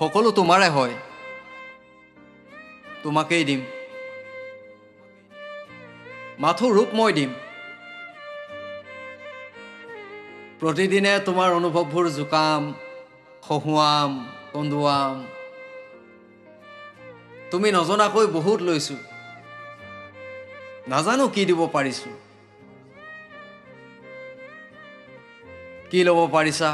সকলো তোমাৰে হয় তোমাকেই দিম মাথো ৰূপ মই দিম প্ৰতিদিনে তোমাৰ অনুভৱবোৰ জুকাম খহুৱাম কন্দুৱাম তুমি নজনাকৈ বহুত লৈছো নাজানো কি দিব পাৰিছো কি ল'ব পাৰিছা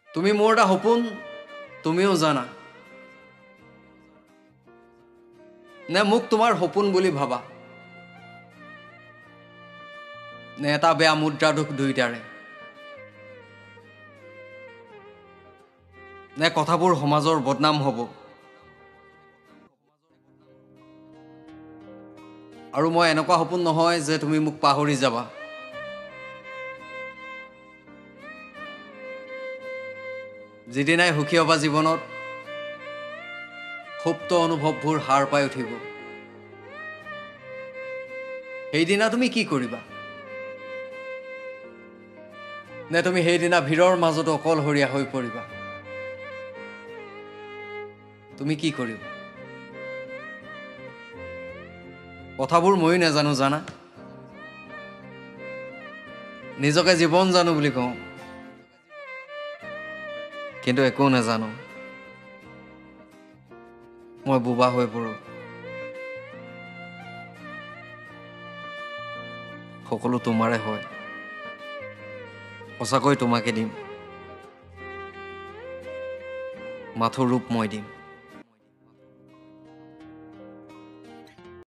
তুমি মোৰ এটা সপোন তুমিও জানা নে মোক তোমাৰ সপোন বুলি ভাবা নে এটা বেয়া মুদ্ৰা দুখ দুইটাৰে নে কথাবোৰ সমাজৰ বদনাম হ'ব আৰু মই এনেকুৱা সপোন নহয় যে তুমি মোক পাহৰি যাবা যিদিনাই সুখী হবা জীৱনত সুপ্ত অনুভৱবোৰ হাৰ পাই উঠিব সেইদিনা তুমি কি কৰিবা নে তুমি সেইদিনা ভিৰৰ মাজতো অকলশৰীয়া হৈ পৰিবা তুমি কি কৰিবা কথাবোৰ ময়ো নাজানো জানা নিজকে জীৱন জানো বুলি কওঁ কিন্তু একো নাজানো মই বোবা হৈ পৰো সকলো তোমাৰে হয় সঁচাকৈ তোমাকে দিম মাথো ৰূপ মই দিম